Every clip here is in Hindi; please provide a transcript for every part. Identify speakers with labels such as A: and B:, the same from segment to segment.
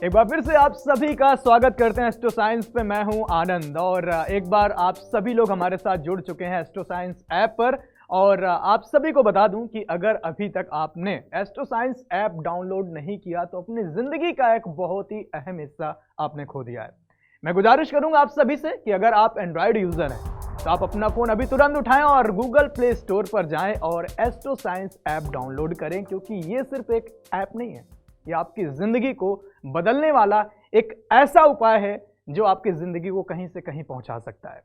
A: एक बार फिर से आप सभी का स्वागत करते हैं एस्ट्रो साइंस पे। मैं हूं आनंद और एक बार आप सभी लोग हमारे साथ जुड़ चुके हैं एस्ट्रो साइंस ऐप पर। और आप सभी को बता दूं कि अगर अभी तक आपने एस्ट्रो साइंस ऐप डाउनलोड नहीं किया तो अपनी जिंदगी का एक बहुत ही अहम हिस्सा आपने खो दिया है। मैं गुजारिश करूंगा आप सभी से कि अगर आप एंड्रॉयड यूजर हैं तो आप अपना फोन अभी तुरंत उठाएं और गूगल प्ले स्टोर पर जाएं और एस्ट्रो साइंस ऐप डाउनलोड करें, क्योंकि ये सिर्फ एक ऐप नहीं है, ये आपकी जिंदगी को बदलने वाला एक ऐसा उपाय है जो आपकी जिंदगी को कहीं से कहीं पहुंचा सकता है।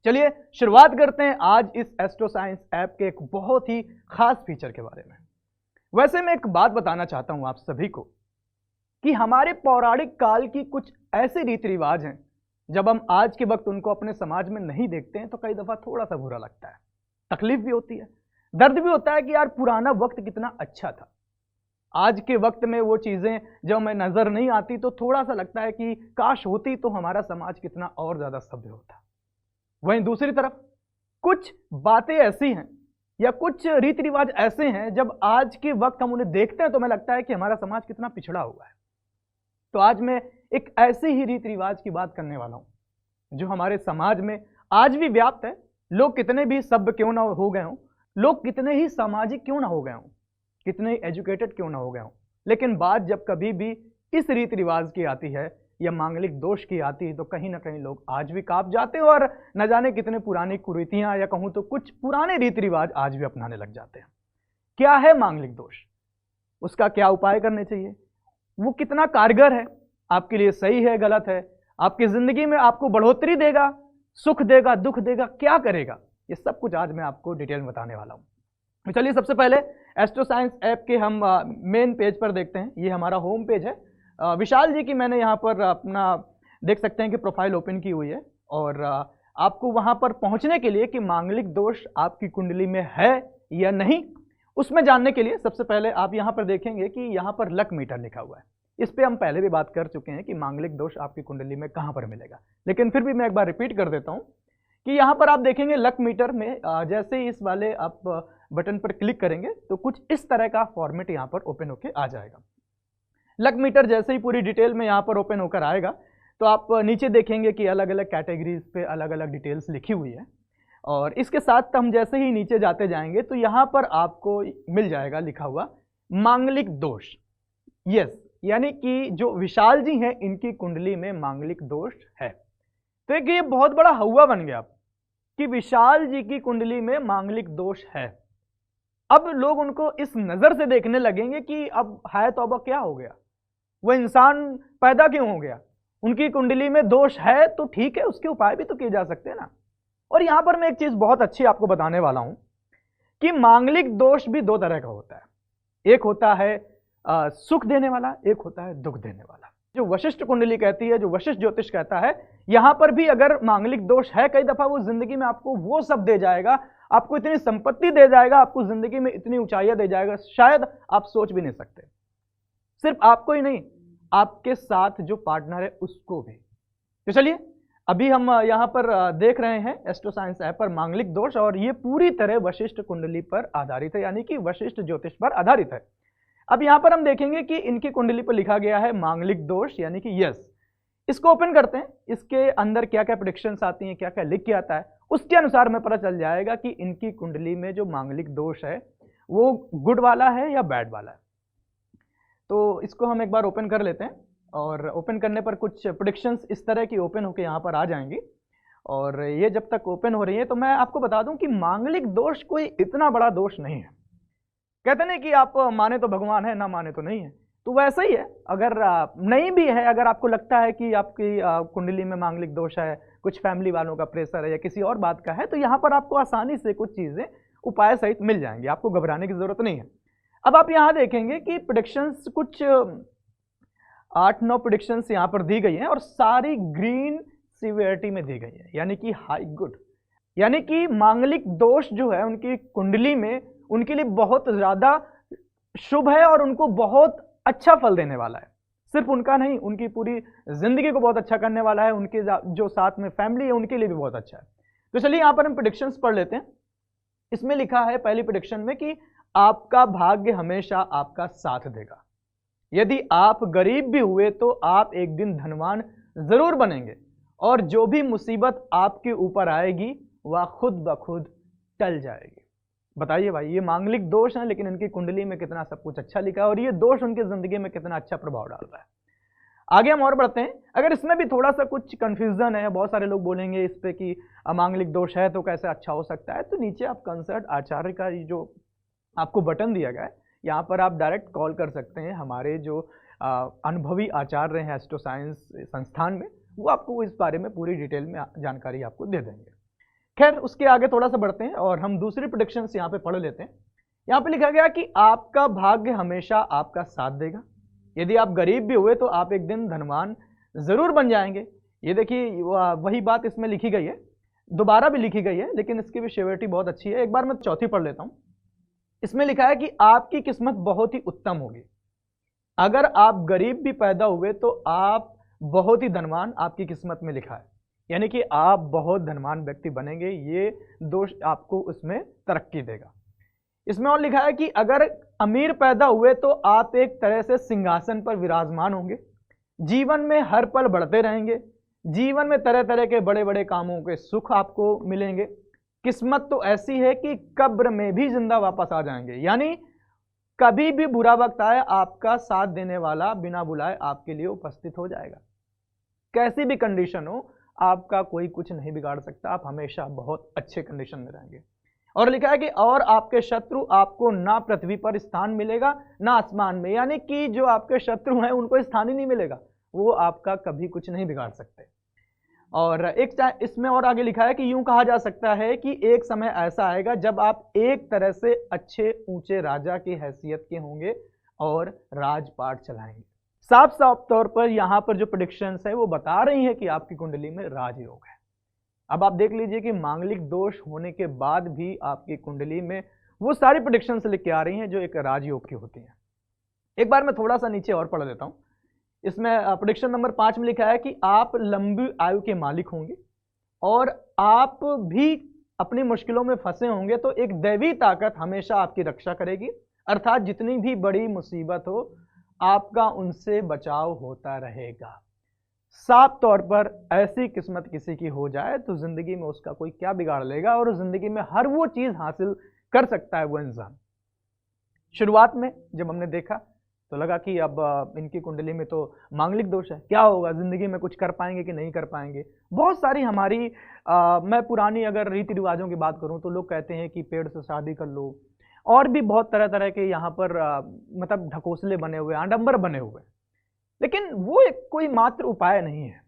A: चलिए शुरुआत करते हैं आज इस एस्ट्रो साइंस ऐप के एक बहुत ही खास फीचर के बारे में। वैसे मैं एक बात बताना चाहता हूं आप सभी को कि हमारे पौराणिक काल की कुछ ऐसे रीति रिवाज हैं, जब हम आज के वक्त उनको अपने समाज में नहीं देखते हैं तो कई दफा थोड़ा सा बुरा लगता है, तकलीफ भी होती है, दर्द भी होता है कि यार पुराना वक्त कितना अच्छा था। आज के वक्त में वो चीजें जब हमें नजर नहीं आती तो थोड़ा सा लगता है कि काश होती तो हमारा समाज कितना और ज्यादा सभ्य होता। वहीं दूसरी तरफ कुछ बातें ऐसी हैं या कुछ रीति रिवाज ऐसे हैं जब आज के वक्त हम उन्हें देखते हैं तो हमें लगता है कि हमारा समाज कितना पिछड़ा हुआ है। तो आज मैं एक ऐसे ही रीति रिवाज की बात करने वाला हूं जो हमारे समाज में आज भी व्याप्त है। लोग कितने भी सभ्य क्यों ना हो गए हों, लोग कितने ही सामाजिक क्यों ना हो गए हों, कितने एजुकेटेड क्यों ना हो गए हों, लेकिन बात जब कभी भी इस रीति रिवाज की आती है या मांगलिक दोष की आती है तो कहीं ना कहीं लोग आज भी कांप जाते हैं और न जाने कितने पुरानी कुरीतियां या कहूं तो कुछ पुराने रीति रिवाज आज भी अपनाने लग जाते हैं। क्या है मांगलिक दोष, उसका क्या उपाय करने चाहिए, वो कितना कारगर है, आपके लिए सही है गलत है, आपकी जिंदगी में आपको बढ़ोतरी देगा, सुख देगा, दुख देगा, क्या करेगा, ये सब कुछ आज मैं आपको डिटेल में बताने वाला हूं। तो चलिए सबसे पहले एस्ट्रो साइंस ऐप के हम मेन पेज पर देखते हैं। ये हमारा होम पेज है। विशाल जी की मैंने यहाँ पर अपना देख सकते हैं कि प्रोफाइल ओपन की हुई है और आपको वहाँ पर पहुँचने के लिए कि मांगलिक दोष आपकी कुंडली में है या नहीं, उसमें जानने के लिए सबसे पहले आप यहाँ पर देखेंगे कि यहाँ पर लक मीटर लिखा हुआ है। इस पर हम पहले भी बात कर चुके हैं कि मांगलिक दोष आपकी कुंडली में कहाँ पर मिलेगा, लेकिन फिर भी मैं एक बार रिपीट कर देता हूँ कि यहाँ पर आप देखेंगे लक मीटर में जैसे ही इस वाले आप बटन पर क्लिक करेंगे तो कुछ इस तरह का फॉर्मेट यहाँ पर ओपन होकर आ जाएगा। लक मीटर जैसे ही पूरी डिटेल में यहाँ पर ओपन होकर आएगा तो आप नीचे देखेंगे कि अलग अलग कैटेगरीज पे अलग अलग डिटेल्स लिखी हुई है और इसके साथ हम जैसे ही नीचे जाते जाएंगे तो यहाँ पर आपको मिल जाएगा लिखा हुआ मांगलिक दोष। यस, यानी कि जो विशाल जी हैं इनकी कुंडली में मांगलिक दोष है। तो एक ये बहुत बड़ा हवा बन गया कि विशाल जी की कुंडली में मांगलिक दोष है। अब लोग उनको इस नजर से देखने लगेंगे कि अब है तो अब क्या हो गया, वो इंसान पैदा क्यों हो गया, उनकी कुंडली में दोष है तो ठीक है, उसके उपाय भी तो किए जा सकते हैं ना। और यहां पर मैं एक चीज बहुत अच्छी आपको बताने वाला हूं कि मांगलिक दोष भी दो तरह का होता है। एक होता है सुख देने वाला, एक होता है दुख देने वाला। जो वशिष्ठ कुंडली कहती है, जो वशिष्ठ ज्योतिष कहता है, यहां पर भी अगर मांगलिक दोष है कई दफा वो जिंदगी में आपको वो सब दे जाएगा, आपको इतनी संपत्ति दे जाएगा, आपको जिंदगी में इतनी ऊंचाइयां दे जाएगा शायद आप सोच भी नहीं सकते। सिर्फ आपको ही नहीं, आपके साथ जो पार्टनर है उसको भी। तो चलिए अभी हम यहां पर देख रहे हैं एस्ट्रो साइंस ऐप पर मांगलिक दोष और ये पूरी तरह वशिष्ठ कुंडली पर आधारित है, यानी कि वशिष्ठ ज्योतिष पर आधारित है। अब यहां पर हम देखेंगे कि इनकी कुंडली पर लिखा गया है मांगलिक दोष, यानी कि यस। इसको ओपन करते हैं, इसके अंदर क्या क्या प्रेडिक्शंस आती हैं, क्या क्या लिख के आता है, उसके अनुसार हमें पता चल जाएगा कि इनकी कुंडली में जो मांगलिक दोष है वो गुड वाला है या बैड वाला है। तो इसको हम एक बार ओपन कर लेते हैं और ओपन करने पर कुछ प्रेडिक्शंस इस तरह की ओपन होकर यहाँ पर आ जाएंगी और ये जब तक ओपन हो रही है तो मैं आपको बता दूं कि मांगलिक दोष कोई इतना बड़ा दोष नहीं है। कहते नहीं कि आप माने तो भगवान है, ना माने तो नहीं है, तो वैसा ही है। अगर नहीं भी है, अगर आपको लगता है कि आपकी कुंडली में मांगलिक दोष है, कुछ फैमिली वालों का प्रेशर है या किसी और बात का है, तो यहाँ पर आपको आसानी से कुछ चीजें उपाय सहित मिल जाएंगी, आपको घबराने की जरूरत नहीं है। अब आप यहाँ देखेंगे कि प्रेडिक्शंस कुछ 8-9 प्रेडिक्शंस यहाँ पर दी गई हैं और सारी ग्रीन सीवियरिटी में दी गई है, यानी कि हाई गुड, यानी कि मांगलिक दोष जो है उनकी कुंडली में उनके लिए बहुत ज्यादा शुभ है और उनको बहुत अच्छा फल देने वाला है। सिर्फ उनका नहीं, उनकी पूरी जिंदगी को बहुत अच्छा करने वाला है, उनके जो साथ में फैमिली है उनके लिए भी बहुत अच्छा है। तो चलिए यहाँ पर हम प्रेडिक्शंस पढ़ लेते हैं। इसमें लिखा है पहली प्रेडिक्शन में कि आपका भाग्य हमेशा आपका साथ देगा। यदि आप गरीब भी हुए तो आप एक दिन धनवान जरूर बनेंगे और जो भी मुसीबत आपके ऊपर आएगी वह खुद ब खुद टल जाएगी। बताइए भाई, ये मांगलिक दोष हैं लेकिन इनकी कुंडली में कितना सब कुछ अच्छा लिखा है और ये दोष उनकी जिंदगी में कितना अच्छा प्रभाव डाल रहा है। आगे हम और बढ़ते हैं। अगर इसमें भी थोड़ा सा कुछ कंफ्यूजन है, बहुत सारे लोग बोलेंगे इस पे कि अमांगलिक दोष है तो कैसे अच्छा हो सकता है, तो नीचे आप कंसर्ट आचार्य का ये जो आपको बटन दिया गया है, यहाँ पर आप डायरेक्ट कॉल कर सकते हैं। हमारे जो अनुभवी आचार्य हैं एस्ट्रो साइंस संस्थान में, वो आपको इस बारे में पूरी डिटेल में जानकारी आपको दे देंगे। खैर, उसके आगे थोड़ा सा बढ़ते हैं और हम दूसरी प्रेडिक्शंस यहाँ पे पढ़ लेते हैं। यहाँ पे लिखा गया कि आपका भाग्य हमेशा आपका साथ देगा। यदि आप गरीब भी हुए तो आप एक दिन धनवान जरूर बन जाएंगे। ये देखिए वही बात इसमें लिखी गई है, दोबारा भी लिखी गई है, लेकिन इसकी भी शेवरिटी बहुत अच्छी है। एक बार मैं चौथी पढ़ लेता हूँ। इसमें लिखा है कि आपकी किस्मत बहुत ही उत्तम होगी। अगर आप गरीब भी पैदा हुए तो आप बहुत ही धनवान आपकी किस्मत में लिखा है, यानी कि आप बहुत धनवान व्यक्ति बनेंगे। ये दोष आपको उसमें तरक्की देगा। इसमें और लिखा है कि अगर अमीर पैदा हुए तो आप एक तरह से सिंहासन पर विराजमान होंगे। जीवन में हर पल बढ़ते रहेंगे। जीवन में तरह तरह के बड़े बड़े कामों के सुख आपको मिलेंगे। किस्मत तो ऐसी है कि कब्र में भी जिंदा वापस आ जाएंगे, यानी कभी भी बुरा वक्त आए आपका साथ देने वाला बिना बुलाए आपके लिए उपस्थित हो जाएगा। कैसी भी कंडीशन हो, आपका कोई कुछ नहीं बिगाड़ सकता। आप हमेशा बहुत अच्छे कंडीशन में रहेंगे। और लिखा है कि और आपके शत्रु आपको ना पृथ्वी पर स्थान मिलेगा ना आसमान में, यानी कि जो आपके शत्रु हैं उनको स्थान ही नहीं मिलेगा, वो आपका कभी कुछ नहीं बिगाड़ सकते। और एक इसमें और आगे लिखा है कि यूं कहा जा सकता है कि एक समय ऐसा आएगा जब आप एक तरह से अच्छे ऊंचे राजा की हैसियत के होंगे और राजपाट चलाएंगे। साफ साफ तौर पर यहाँ पर जो प्रेडिक्शंस है वो बता रही है कि आपकी कुंडली में राजयोग है। अब आप देख लीजिए कि मांगलिक दोष होने के बाद भी आपकी कुंडली में वो सारी प्रेडिक्शंस लिख के आ रही हैं जो एक राजयोग की होती हैं। एक बार मैं थोड़ा सा नीचे और पढ़ लेता हूं। इसमें प्रेडिक्शन नंबर 5 में लिखा है कि आप लंबी आयु के मालिक होंगे और आप भी अपनी मुश्किलों में फंसे होंगे तो एक दैवी ताकत हमेशा आपकी रक्षा करेगी, अर्थात जितनी भी बड़ी मुसीबत हो आपका उनसे बचाव होता रहेगा। साफ तौर पर ऐसी किस्मत किसी की हो जाए तो जिंदगी में उसका कोई क्या बिगाड़ लेगा और जिंदगी में हर वो चीज हासिल कर सकता है वो इंसान। शुरुआत में जब हमने देखा तो लगा कि अब इनकी कुंडली में तो मांगलिक दोष है, क्या होगा, जिंदगी में कुछ कर पाएंगे कि नहीं कर पाएंगे। बहुत सारी हमारी मैं पुरानी अगर रीति रिवाजों की बात करूं तो लोग कहते हैं कि पेड़ से शादी कर लो, और भी बहुत तरह तरह के यहाँ पर मतलब ढकोसले बने हुए, आडंबर बने हुए, लेकिन वो एक कोई मात्र उपाय नहीं है।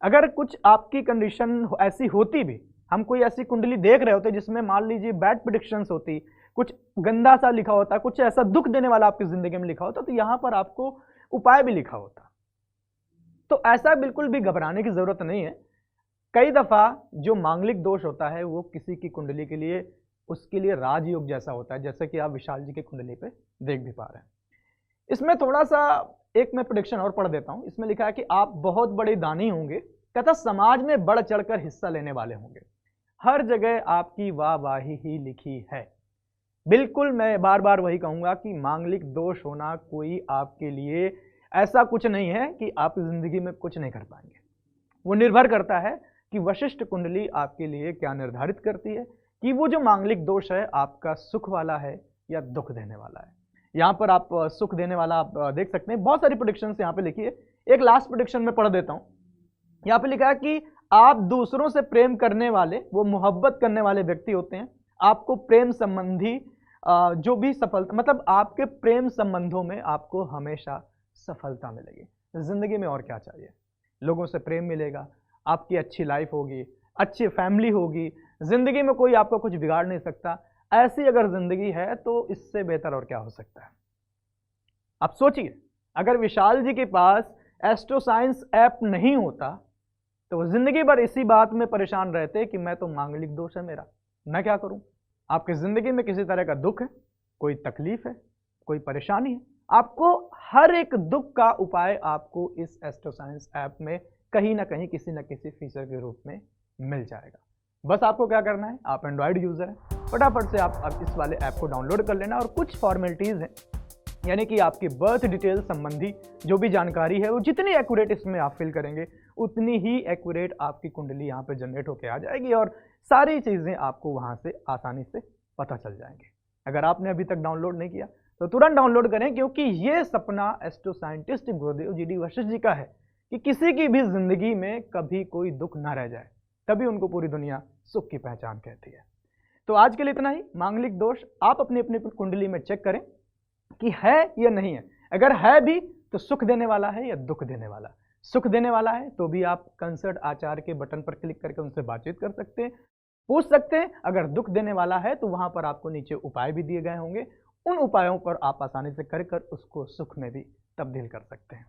A: अगर कुछ आपकी कंडीशन ऐसी होती भी, हम कोई ऐसी कुंडली देख रहे होते जिसमें मान लीजिए बैड प्रेडिक्शंस होती, कुछ गंदा सा लिखा होता, कुछ ऐसा दुख देने वाला आपकी जिंदगी में लिखा होता, तो यहां पर आपको उपाय भी लिखा होता। तो ऐसा बिल्कुल भी घबराने की जरूरत नहीं है। कई दफा जो मांगलिक दोष होता है वो किसी की कुंडली के लिए उसके लिए राजयोग जैसा होता है, जैसे कि आप विशाल जी की कुंडली पे देख भी पा रहे हैं। इसमें थोड़ा सा एक मैं प्रेडिक्शन और पढ़ देता हूं। इसमें लिखा है कि आप बहुत बड़े दानी होंगे तथा समाज में बढ़ चढ़कर हिस्सा लेने वाले होंगे। हर जगह आपकी वाहवाही ही लिखी है। बिल्कुल मैं बार बार वही कहूंगा कि मांगलिक दोष होना कोई आपके लिए ऐसा कुछ नहीं है कि आप जिंदगी में कुछ नहीं कर पाएंगे। वो निर्भर करता है कि वशिष्ठ कुंडली आपके लिए क्या निर्धारित करती है कि वो जो मांगलिक दोष है आपका सुख वाला है या दुख देने वाला है। यहाँ पर आप सुख देने वाला आप देख सकते हैं। बहुत सारी प्रेडिक्शंस यहाँ पे लिखी है। एक लास्ट प्रेडिक्शन में पढ़ देता हूँ। यहाँ पे लिखा है कि आप दूसरों से प्रेम करने वाले, वो मोहब्बत करने वाले व्यक्ति होते हैं। आपको प्रेम संबंधी जो भी सफलता, मतलब आपके प्रेम संबंधों में आपको हमेशा सफलता मिलेगी। जिंदगी में और क्या चाहिए, लोगों से प्रेम मिलेगा, आपकी अच्छी लाइफ होगी, अच्छी फैमिली होगी, जिंदगी में कोई आपको कुछ बिगाड़ नहीं सकता। ऐसी अगर जिंदगी है तो इससे बेहतर और क्या हो सकता है। आप सोचिए, अगर विशाल जी के पास एस्ट्रो साइंस ऐप नहीं होता तो वो जिंदगी भर इसी बात में परेशान रहते कि मैं तो मांगलिक दोष है मेरा, मैं क्या करूं। आपकी जिंदगी में किसी तरह का दुख है, कोई तकलीफ है, कोई परेशानी है, आपको हर एक दुख का उपाय आपको इस एस्ट्रो साइंस ऐप में कहीं ना कहीं किसी न किसी फीचर के रूप में मिल जाएगा। बस आपको क्या करना है, आप एंड्रॉइड यूजर हैं, फटाफट से आप इस वाले ऐप को डाउनलोड कर लेना और कुछ फॉर्मेलिटीज हैं यानी कि आपकी बर्थ डिटेल संबंधी जो भी जानकारी है वो जितनी एक्यूरेट इसमें आप फिल करेंगे उतनी ही एक्यूरेट आपकी कुंडली यहाँ पे जनरेट होके आ जाएगी और सारी चीज़ें आपको वहाँ से आसानी से पता चल जाएंगे। अगर आपने अभी तक डाउनलोड नहीं किया तो तुरंत डाउनलोड करें, क्योंकि ये सपना एस्ट्रो साइंटिस्ट गुरुदेव जी डी वशिष्ठ जी का है कि किसी की भी जिंदगी में कभी कोई दुख ना रह जाए, तभी उनको पूरी दुनिया सुख की पहचान कहती है। तो आज के लिए इतना ही। मांगलिक दोष आप अपनी अपनी कुंडली में चेक करें कि है या नहीं है। अगर है भी तो सुख देने वाला है या दुख देने वाला। सुख देने वाला है तो भी आप कंसर्ट आचार्य के बटन पर क्लिक करके उनसे बातचीत कर सकते हैं, पूछ सकते हैं। अगर दुख देने वाला है तो वहां पर आपको नीचे उपाय भी दिए गए होंगे, उन उपायों पर आप आसानी से कर उसको सुख में भी तब्दील कर सकते हैं।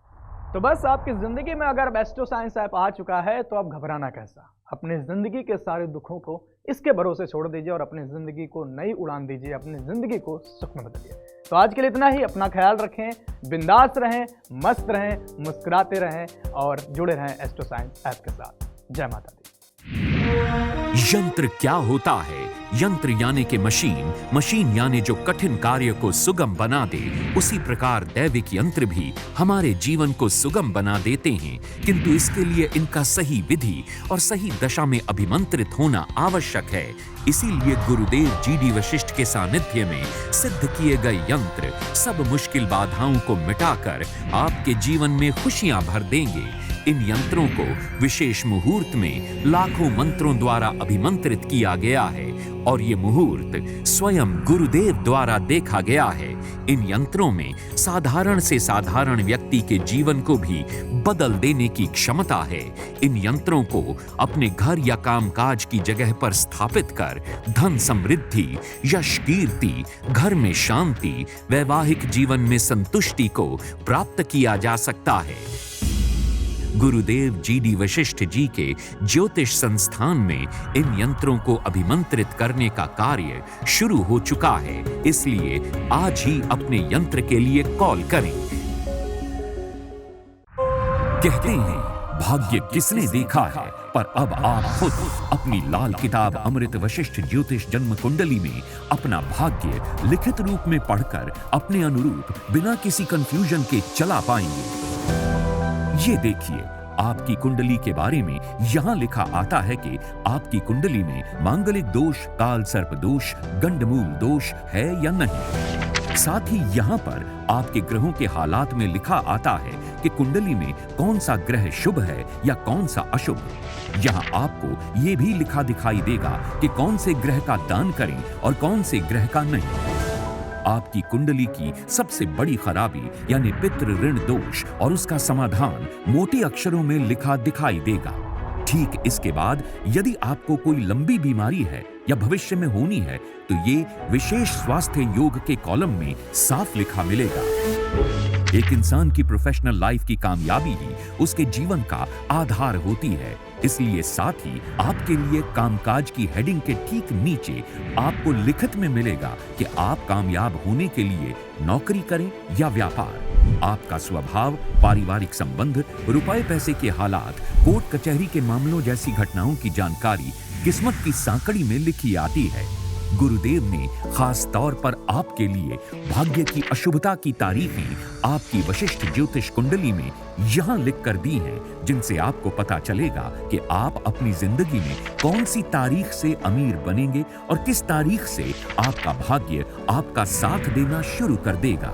A: तो बस आपकी जिंदगी में अगर एस्ट्रो साइंस ऐप आ चुका है तो अब घबराना कैसा। अपनी जिंदगी के सारे दुखों को इसके भरोसे छोड़ दीजिए और अपनी जिंदगी को नई उड़ान दीजिए, अपनी जिंदगी को सुख में बदलिए। तो आज के लिए इतना ही। अपना ख्याल रखें, बिंदास रहें, मस्त रहें, मुस्कुराते रहें और जुड़े रहें एस्ट्रो साइंस ऐप के साथ। जय माता दी।
B: यंत्र क्या होता है? यंत्र यानी कि मशीन, मशीन यानी जो कठिन कार्य को सुगम बना दे। उसी प्रकार दैविक यंत्र भी हमारे जीवन को सुगम बना देते हैं, किंतु इसके लिए इनका सही विधि और सही दशा में अभिमंत्रित होना आवश्यक है। इसीलिए गुरुदेव GD वशिष्ठ के सानिध्य में सिद्ध किए गए यंत्र सब मुश्किल बाधाओं को मिटाकर आपके जीवन में खुशियां भर देंगे। इन यंत्रों को विशेष मुहूर्त में लाखों मंत्रों द्वारा अभिमंत्रित किया गया है और ये मुहूर्त स्वयं गुरुदेव द्वारा देखा गया है। इन यंत्रों में साधारण से साधारण व्यक्ति के जीवन को भी बदल देने की क्षमता है। इन यंत्रों को अपने घर या कामकाज की जगह पर स्थापित कर धन समृद्धि, यश कीर्ति, घर में शांति, वैवाहिक जीवन में संतुष्टि को प्राप्त किया जा सकता है। गुरुदेव GD वशिष्ठ जी के ज्योतिष संस्थान में इन यंत्रों को अभिमंत्रित करने का कार्य शुरू हो चुका है, इसलिए आज ही अपने यंत्र के लिए कॉल करें। कहते हैं भाग्य किसने देखा है, पर अब आप खुद अपनी लाल किताब अमृत वशिष्ठ ज्योतिष जन्म कुंडली में अपना भाग्य लिखित रूप में पढ़कर अपने अनुरूप बिना किसी कंफ्यूजन के चला पाएंगे। ये देखिए, आपकी कुंडली के बारे में यहाँ लिखा आता है कि आपकी कुंडली में मांगलिक दोष, काल सर्प दोष, गंडमूल दोष है या नहीं। साथ ही यहाँ पर आपके ग्रहों के हालात में लिखा आता है कि कुंडली में कौन सा ग्रह शुभ है या कौन सा अशुभ। यहाँ आपको ये भी लिखा दिखाई देगा कि कौन से ग्रह का दान करें और कौन से ग्रह का नहीं। आपकी कुंडली की सबसे बड़ी खराबी यानी पितृ ऋण दोष और उसका समाधान मोटे अक्षरों में लिखा दिखाई देगा। ठीक इसके बाद यदि आपको कोई लंबी बीमारी है या भविष्य में होनी है तो ये विशेष स्वास्थ्य योग के कॉलम में साफ लिखा मिलेगा। एक इंसान की प्रोफेशनल लाइफ की कामयाबी ही उसके जीवन का आधार होती है, इसलिए साथ ही आपके लिए कामकाज की हेडिंग के ठीक नीचे आपको लिखित में मिलेगा कि आप कामयाब होने के लिए नौकरी करें या व्यापार। आपका स्वभाव, पारिवारिक संबंध, रुपए पैसे के हालात, कोर्ट कचहरी के मामलों जैसी घटनाओं की जानकारी किस्मत की सांकड़ी में लिखी आती है। गुरुदेव ने खास तौर पर आपके लिए भाग्य की अशुभता की तारीखें आपकी वशिष्ठ ज्योतिष कुंडली में यहाँ लिख कर दी हैं, जिनसे आपको पता चलेगा कि आप अपनी जिंदगी में कौन सी तारीख से अमीर बनेंगे और किस तारीख से आपका भाग्य आपका साथ देना शुरू कर देगा।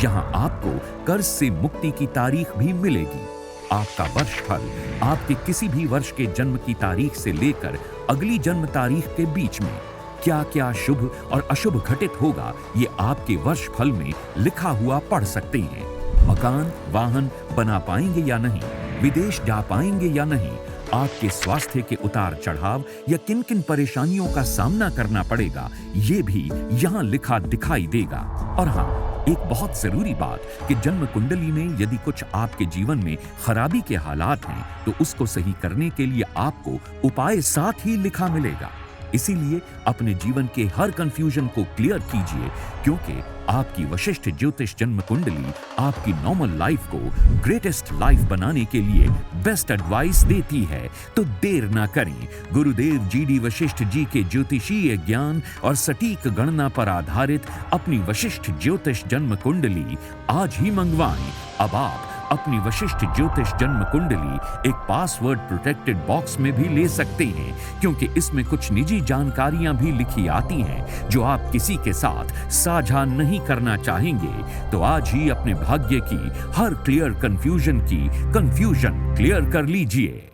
B: यहाँ आपको कर्ज से मुक्ति की तारीख भी मिलेगी। आपका वर्षफल आपके किसी भी वर्ष के जन्म की तारीख से लेकर अगली जन्म तारीख के बीच में क्या क्या शुभ और अशुभ घटित होगा, ये आपके वर्षफल में लिखा हुआ पढ़ सकते हैं। मकान, वाहन बना पाएंगे या नहीं, विदेश जा पाएंगे या नहीं, आपके स्वास्थ्य के उतार चढ़ाव या किन किन परेशानियों का सामना करना पड़ेगा, ये भी यहाँ लिखा दिखाई देगा। और हाँ, एक बहुत जरूरी बात कि जन्म कुंडली में यदि कुछ आपके जीवन में खराबी के हालात हैं तो उसको सही करने के लिए आपको उपाय साथ ही लिखा मिलेगा। इसीलिए अपने जीवन के हर कंफ्यूजन को क्लियर कीजिए, क्योंकि आपकी वशिष्ठ ज्योतिष जन्म कुंडली आपकी नॉर्मल लाइफ को ग्रेटेस्ट लाइफ बनाने के लिए बेस्ट एडवाइस देती है। तो देर ना करें, गुरुदेव GD वशिष्ठ जी के ज्योतिषीय ज्ञान और सटीक गणना पर आधारित अपनी वशिष्ठ ज्योतिष जन्म कुंडली आज ही मंगवाएं। अब आप अपनी वशिष्ठ ज्योतिष जन्म कुंडली एक पासवर्ड प्रोटेक्टेड बॉक्स में भी ले सकते हैं, क्योंकि इसमें कुछ निजी जानकारियां भी लिखी आती हैं जो आप किसी के साथ साझा नहीं करना चाहेंगे। तो आज ही अपने भाग्य की हर कंफ्यूजन क्लियर कर लीजिए।